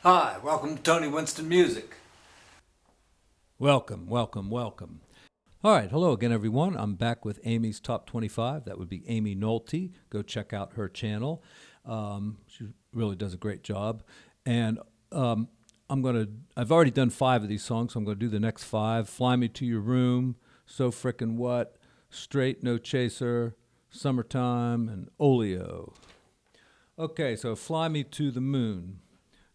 Hi, welcome to Tony Winston Music. Welcome. All right, hello again, everyone. I'm back with Aimee's Top 25. That would be Aimee Nolte. Go check out her channel. She really does a great job. And I've already done 5 of these songs, so I'm going to do the next 5. Fly Me to Your Room, So Frickin' What, Straight No Chaser, Summertime, and Oleo. Okay, so Fly Me to the Moon.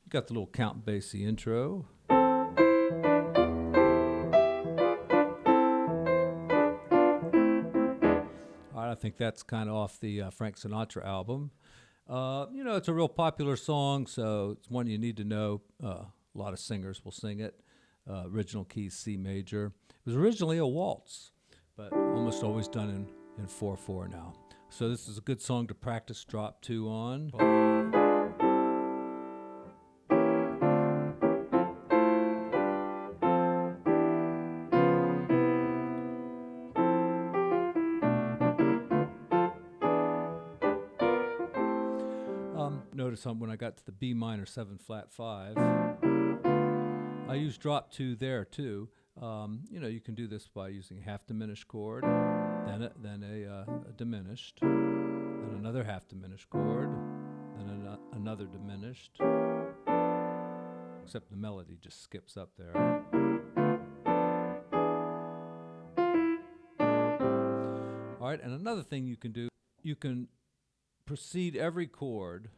You got the little Count Basie intro. I think that's kind of off the Frank Sinatra album. It's a real popular song, so it's one you need to know. A lot of singers will sing it. Original key C major. It was originally a waltz, but almost always done in 4/4 now. So this is a good song to practice drop 2 on. Notice when I got to the B minor 7 flat 5, I used drop 2 there too. You can do this by using half diminished chord, then a diminished, then another half diminished chord, then another diminished, except the melody just skips up there. All right, and another thing you can do, you can precede every chord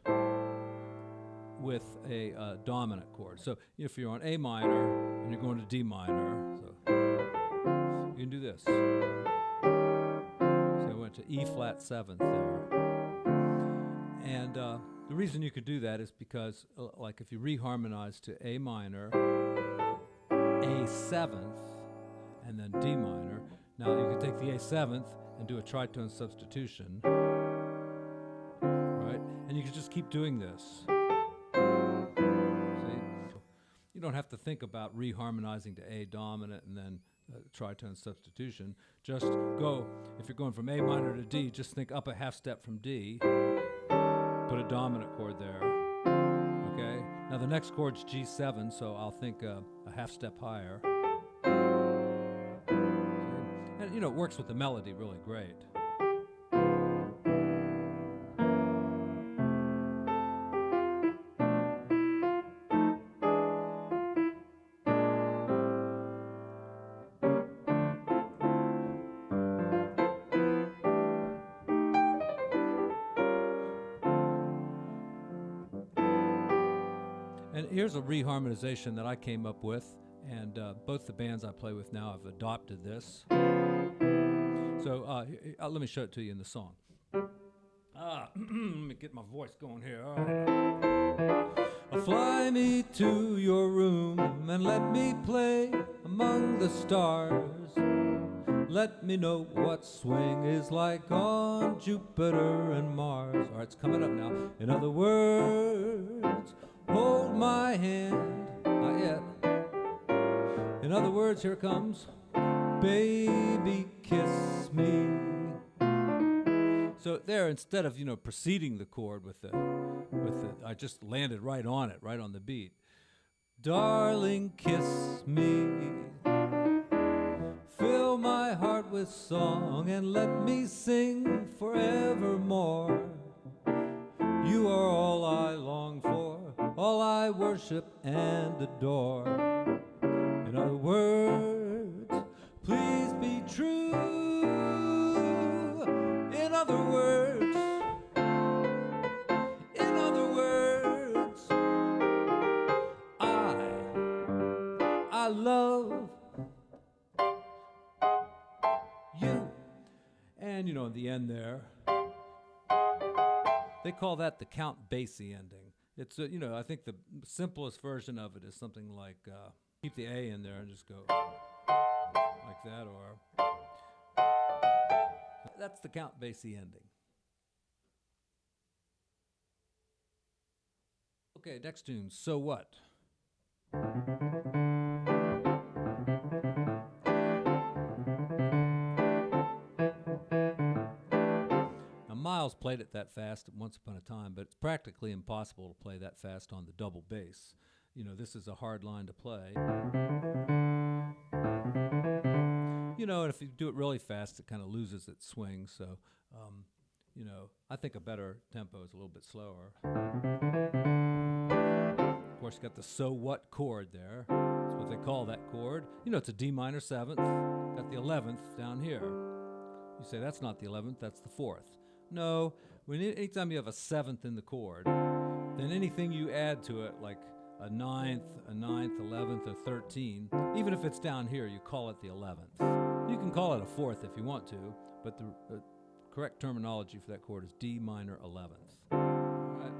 with a dominant chord. So if you're on A minor and you're going to D minor, so you can do this. So I went to E flat 7th there. And the reason you could do that is because, like if you reharmonize to A minor, A 7th, and then D minor, now you can take the A 7th and do a tritone substitution, right? And you can just keep doing this. You don't have to think about reharmonizing to A dominant and then tritone substitution. Just go, if you're going from A minor to D, just think up a half step from D, put a dominant chord there, okay? Now the next chord's G7, so I'll think a half step higher. And it works with the melody really great. And here's a reharmonization that I came up with, and both the bands I play with now have adopted this. So let me show it to you in the song. Let me get my voice going here. All right. Fly me to your room and let me play among the stars. Let me know what swing is like on Jupiter and Mars. All right, it's coming up now. In other words, hold my hand, not yet. In other words, here it comes. Baby, kiss me. So there, instead of preceding the chord with the, I just landed right on it, right on the beat. Darling, kiss me. Fill my heart with song and let me sing forevermore. You are all I long for, all I worship and adore. In other words, please be true. In other words, I love you. And in the end there, they call that the Count Basie ending. It's I think the simplest version of it is something like keep the A in there and just go like that, or that's the Count Basie ending. Okay, next tune, So What? Now, Miles played it that fast once upon a time, but it's practically impossible to play that fast on the double bass. this is a hard line to play. And if you do it really fast, it kind of loses its swing. So, I think a better tempo is a little bit slower. Of course, you got the so what chord there. That's what they call that chord. It's a D minor 7th. Got the 11th down here. You say that's not the 11th, that's the 4th. No, anytime you have a 7th in the chord, then anything you add to it, like a 9th, 11th, or 13, even if it's down here, you call it the 11th. You can call it a 4th if you want to, but the correct terminology for that chord is D minor 11th. Right?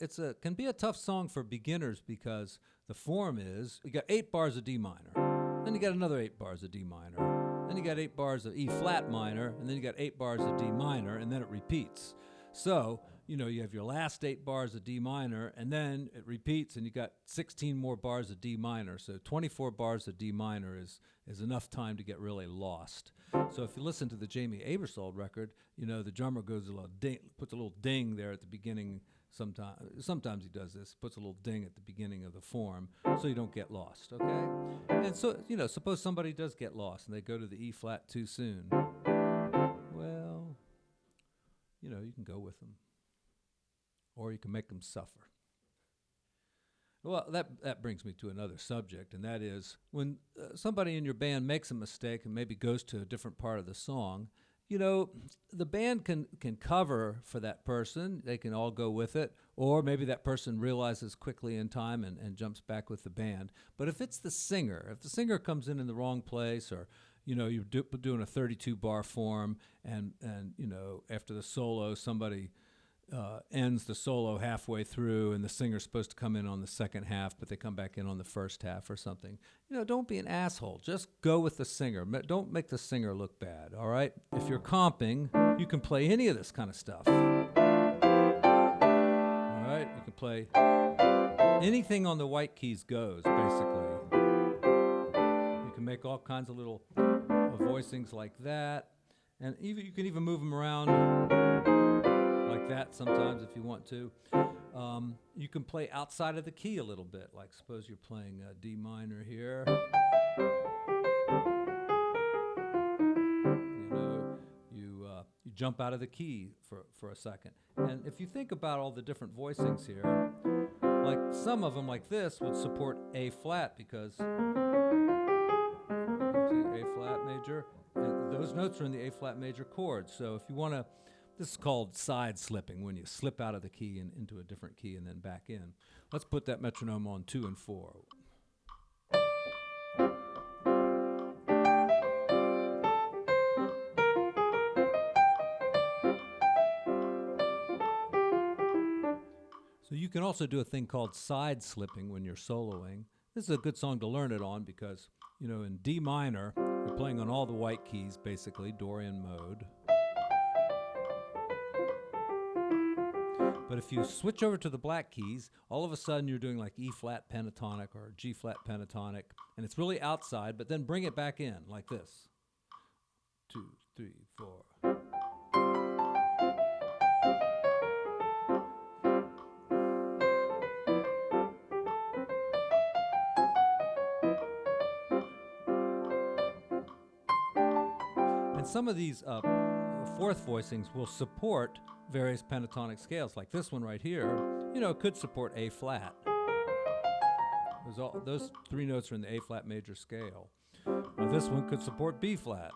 It's can be a tough song for beginners because the form is you got 8 bars of D minor, then you got another 8 bars of D minor, then you got 8 bars of E flat minor, and then you got 8 bars of D minor, and then it repeats. So, you have your last 8 bars of D minor, and then it repeats, and you got 16 more bars of D minor. So 24 bars of D minor is enough time to get really lost. So if you listen to the Jamie Aebersold record, the drummer goes puts a little ding there at the beginning. Sometimes he does this, puts a little ding at the beginning of the form, so you don't get lost, okay? And so, suppose somebody does get lost, and they go to the E flat too soon. Well, you can go with them. Or you can make them suffer. Well, that brings me to another subject, and that is when somebody in your band makes a mistake and maybe goes to a different part of the song, the band can cover for that person. They can all go with it, or maybe that person realizes quickly in time and jumps back with the band. But if it's the singer, if the singer comes in the wrong place, or you're doing a 32-bar form, and after the solo, somebody ends the solo halfway through, and the singer's supposed to come in on the second half, but they come back in on the first half or something. Don't be an asshole. Just go with the singer. Don't make the singer look bad, all right? If you're comping, you can play any of this kind of stuff. All right? You can play anything on the white keys goes, basically. You can make all kinds of little voicings like that, and you can even move them around like that sometimes if you want to. You can play outside of the key a little bit, like suppose you're playing D minor here. You jump out of the key for a second. And if you think about all the different voicings here, like some of them like this would support A flat because see A flat major, and those notes are in the A flat major chord. So if you want to, this is called side slipping, when you slip out of the key and into a different key and then back in. Let's put that metronome on 2 and 4. So you can also do a thing called side slipping when you're soloing. This is a good song to learn it on because, in D minor, you're playing on all the white keys, basically, Dorian mode. But if you switch over to the black keys, all of a sudden you're doing like E flat pentatonic or G flat pentatonic, and it's really outside, but then bring it back in like this. 2, 3, 4. And some of these fourth voicings will support various pentatonic scales, like this one right here. It could support A flat. Those 3 notes are in the A flat major scale. This one could support B flat.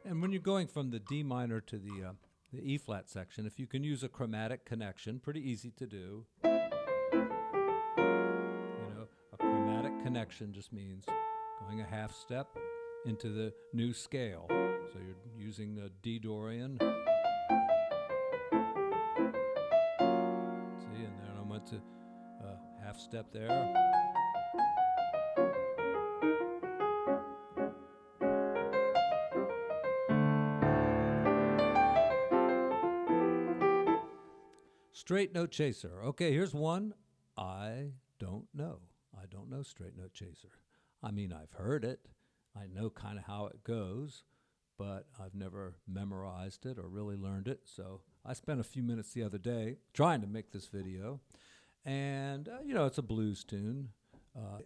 And when you're going from the D minor to the E flat section, if you can use a chromatic connection, pretty easy to do. A chromatic connection just means going a half step into the new scale. So you're using the D Dorian. See, and step there. Straight note chaser. Okay, here's one I don't know. I don't know straight note chaser. I mean, I've heard it. I know kind of how it goes, but I've never memorized it or really learned it. So I spent a few minutes the other day trying to make this video. And, it's a blues tune.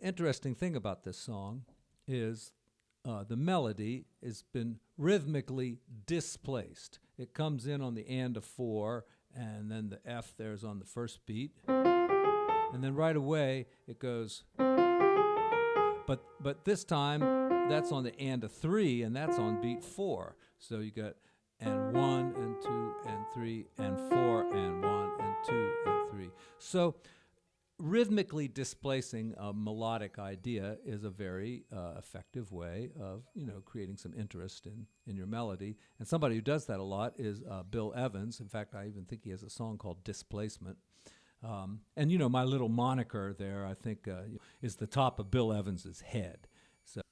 Interesting thing about this song is the melody has been rhythmically displaced. It comes in on the and of 4, and then the F there's on the first beat. And then right away it goes, but this time that's on the and of 3, and that's on beat 4. So you got and 1 and 2 and 3 and 4 and 1 and 2 and 3. So rhythmically displacing a melodic idea is a very effective way of creating some interest in your melody. And somebody who does that a lot is Bill Evans. In fact, I even think he has a song called Displacement. And my little moniker there, I think, is the top of Bill Evans's head.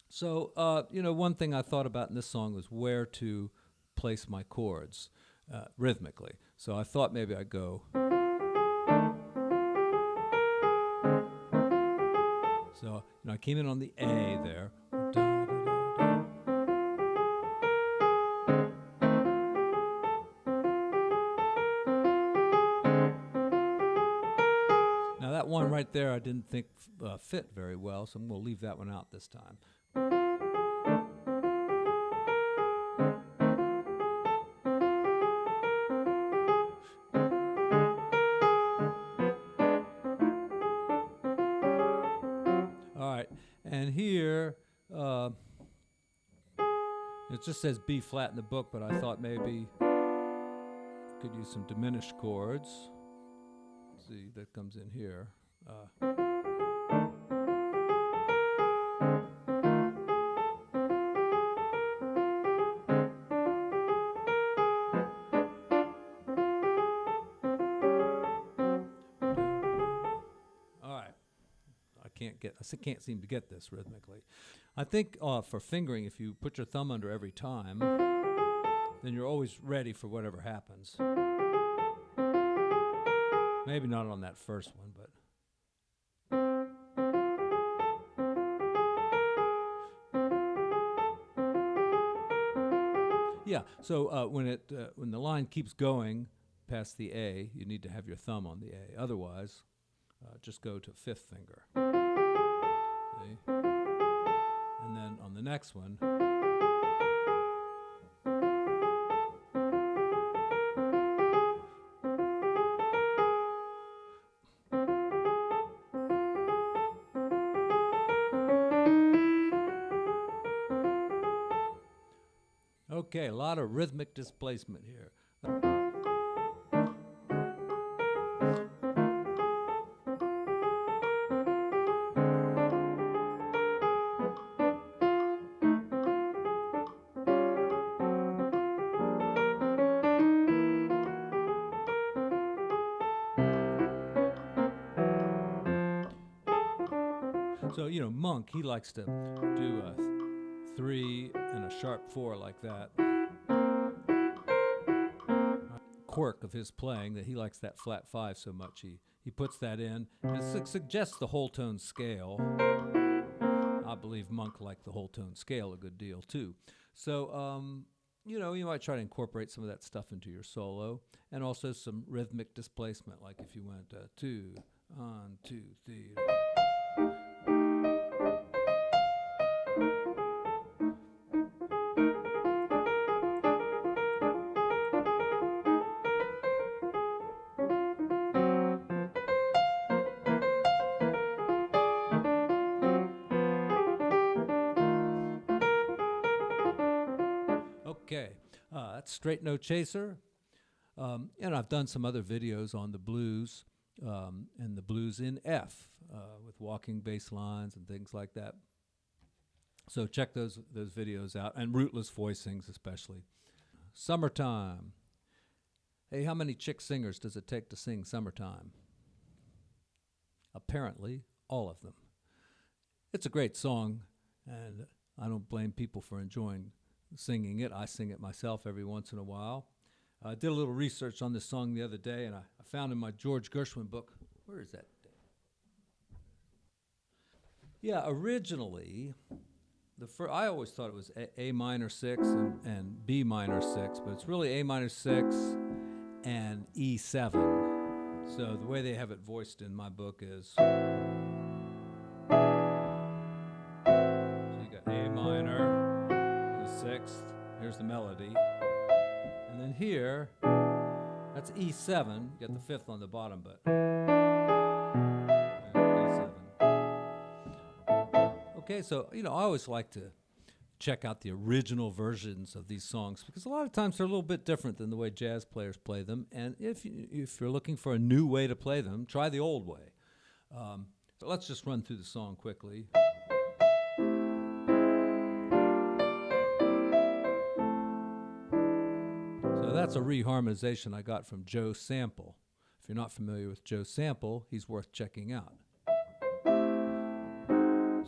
So one thing I thought about in this song was where to place my chords rhythmically. So I thought maybe I'd go. So I came in on the A there. Now that one right there I didn't think fit very well, so I'm going to leave that one out this time. All right, and here it just says B flat in the book, but I thought maybe could use some diminished chords. Let's see, that comes in here. I can't seem to get this rhythmically. I think for fingering, if you put your thumb under every time, then you're always ready for whatever happens. Maybe not on that first one, but. Yeah, so when the line keeps going past the A, you need to have your thumb on the A. Otherwise, just go to fifth finger. See? And then on the next one, okay, a lot of rhythmic displacement here. So, Monk, he likes to do a 3 and a sharp 4 like that. Quirk of his playing that he likes that flat 5 so much. He puts that in. It suggests the whole tone scale. I believe Monk liked the whole tone scale a good deal too. So, you might try to incorporate some of that stuff into your solo, and also some rhythmic displacement, like if you went 2, 1, 2, 3. Okay, that's Straight No Chaser. And I've done some other videos on the blues and the blues in F with walking bass lines and things like that. So check those videos out, and rootless voicings especially. Summertime. Hey, how many chick singers does it take to sing Summertime? apparently all of them. It's a great song, and I don't blame people for enjoying singing it. I sing it myself every once in a while. I did a little research on this song the other day, and I found in my George Gershwin book, where is that? Yeah, originally, I always thought it was A minor 6 and B minor 6, but it's really A minor 6 and E7. So the way they have it voiced in my book is, so you got A minor, the 6th, here's the melody, and then here, that's E7, you got the 5th on the bottom, but E7. Okay, so, I always like to check out the original versions of these songs because a lot of times they're a little bit different than the way jazz players play them. And if you're looking for a new way to play them, try the old way. So let's just run through the song quickly. So that's a reharmonization I got from Joe Sample. If you're not familiar with Joe Sample, he's worth checking out.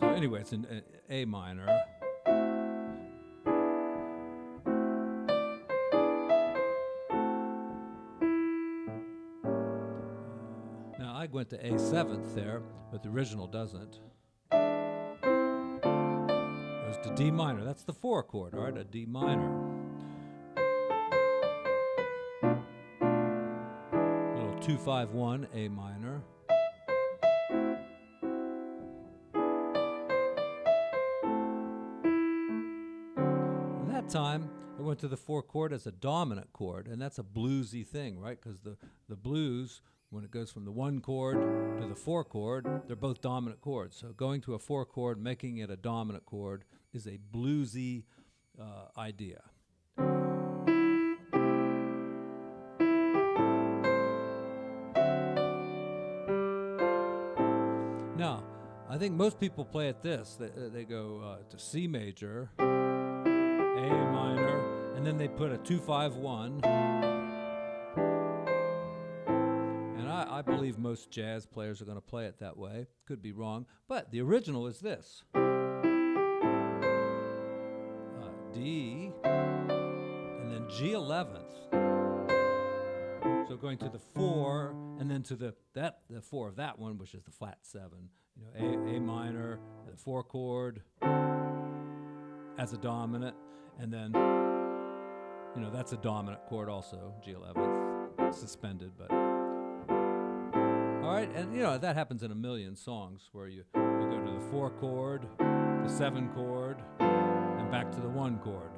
So anyway, it's in A minor. Now I went to A7th there, but the original doesn't. It goes to D minor. That's the 4 chord, all right, a D minor. Little 2-5-1, A minor. Time it went to the 4 chord as a dominant chord, and that's a bluesy thing, right? Because the blues, when it goes from the 1 chord to the 4 chord, they're both dominant chords. So going to a 4 chord, making it a dominant chord, is a bluesy idea. Now, I think most people play it this. They go to C major, A minor, and then they put a 2-5-1. And I believe most jazz players are going to play it that way. Could be wrong, but the original is this. D, and then G11th. So going to the 4, and then to the 4 of that one, which is the flat 7. A minor, the 4 chord as a dominant. And then, that's a dominant chord also, G11th, suspended, but. All right, and that happens in a million songs where you go to the 4 chord, the 7 chord, and back to the 1 chord.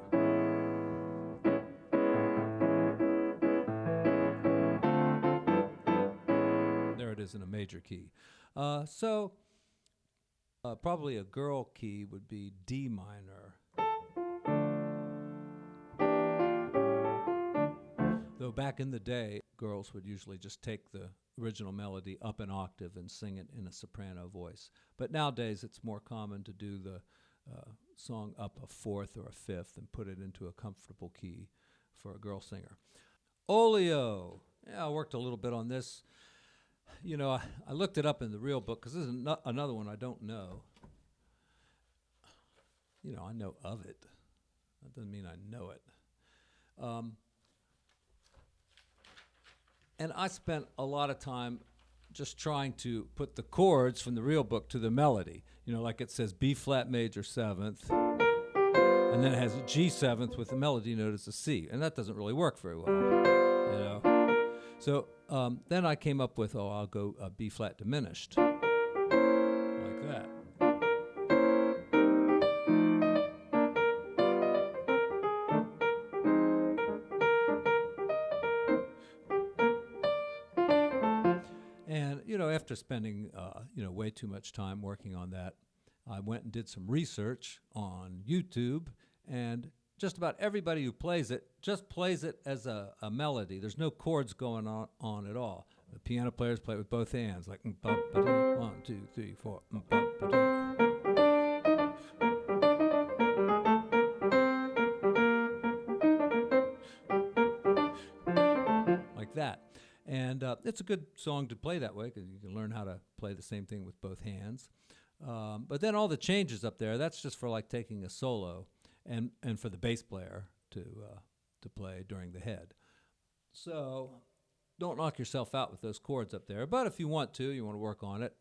There it is in a major key. So probably a girl key would be D minor. Though back in the day, girls would usually just take the original melody up an octave and sing it in a soprano voice. But nowadays, it's more common to do the song up a 4th or a 5th and put it into a comfortable key for a girl singer. Oleo. Yeah, I worked a little bit on this. I looked it up in the real book because this is another one I don't know. I know of it. That doesn't mean I know it. And I spent a lot of time just trying to put the chords from the real book to the melody. Like it says B flat major 7th, and then it has G 7th with the melody note as a C, and that doesn't really work very well, So then I came up with, I'll go B flat diminished, like that. And, after spending, way too much time working on that, I went and did some research on YouTube, and just about everybody who plays it just plays it as a melody. There's no chords going on at all. The piano players play it with both hands, like 1, 2, 3, 4. Like that. And it's a good song to play that way because you can learn how to play the same thing with both hands. But then all the changes up there, that's just for like taking a solo and for the bass player to play during the head. So don't knock yourself out with those chords up there. But if you want to work on it,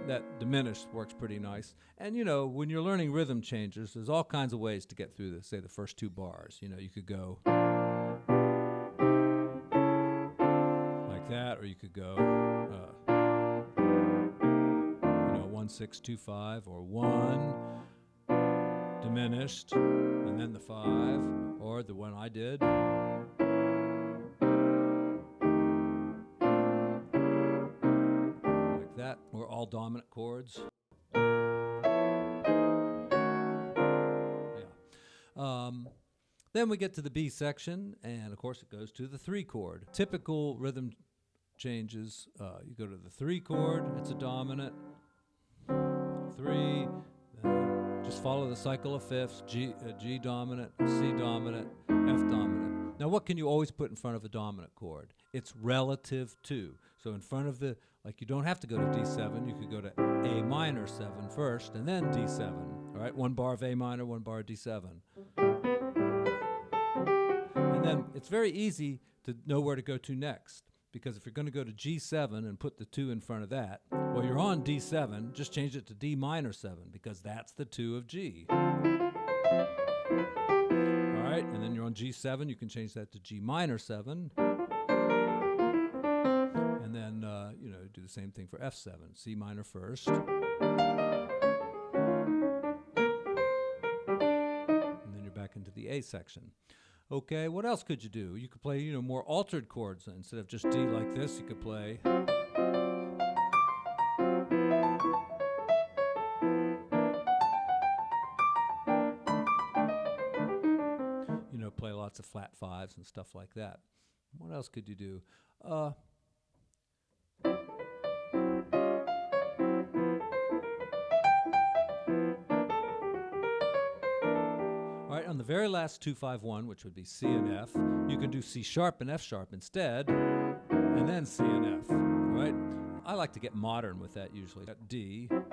that diminished works pretty nice. And, when you're learning rhythm changes, there's all kinds of ways to get through the first 2 bars. You could go like that, or you could go 1 6 2 5, or 1 diminished and then the 5, or the one I did. Like that, or all dominant chords. Then we get to the B section, and of course it goes to the 3 chord. Typical rhythm changes, you go to the 3 chord, it's a dominant, 3, just follow the cycle of fifths, G dominant, C dominant, F dominant. Now what can you always put in front of a dominant chord? It's relative to. So in front of you don't have to go to D7, you could go to A minor 7 first, and then D7, all right? 1 bar of A minor, 1 bar of D7. And then it's very easy to know where to go to next, because if you're going to go to G7 and put the 2 in front of that, well, you're on D7, just change it to D minor 7, because that's the 2 of G. All right, and then you're on G7, you can change that to G minor 7. And then, do the same thing for F7, C minor first. And then you're back into the A section. Okay, what else could you do? You could play, more altered chords. Instead of just D like this, you could play. Play lots of flat 5s and stuff like that. What else could you do? All right, on the very last 2-5-1, which would be C and F, you can do C sharp and F sharp instead, and then C and F, right? I like to get modern with that usually. Got D. Like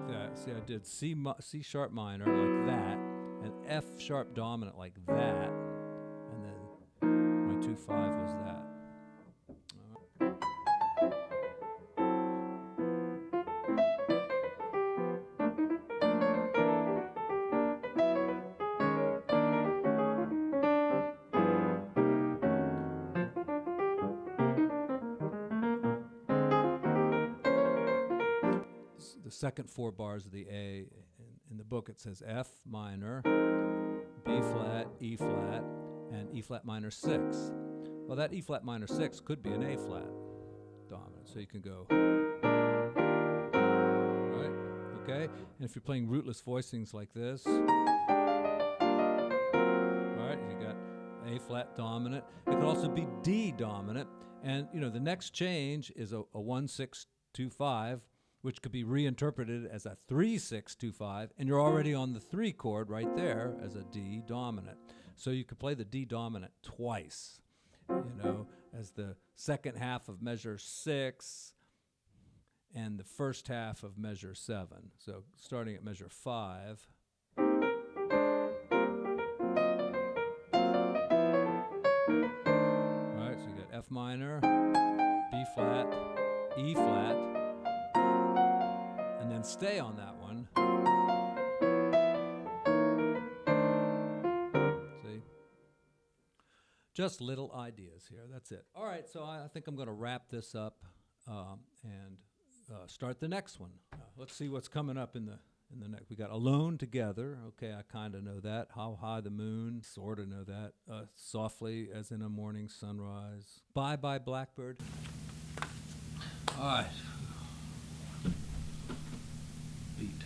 that. See, I did C sharp minor like that, and F sharp dominant like that, and then my 2-5 was that. The second 4 bars of the A, in the book it says F minor, B flat, E flat, and E flat minor 6. Well, that E flat minor 6 could be an A flat dominant, so you can go, right? Okay? And if you're playing rootless voicings like this, all right, you got A flat dominant. It could also be D dominant, and the next change is a 1-6-2-5, which could be reinterpreted as a 3-6-2-5, and you're already on the 3 chord right there as a D dominant. So you could play the D dominant twice, as the second half of measure 6 and the first half of measure 7. So starting at measure 5. All right, so you got F minor, B flat, E flat, and then stay on that one. See? Just little ideas here. That's it. All right, so I think I'm going to wrap this up and start the next one. Let's see what's coming up in the next. We got Alone Together. Okay, I kind of know that. How High the Moon. Sort of know that. Softly as in a Morning Sunrise. Bye Bye Blackbird. All right. Beat.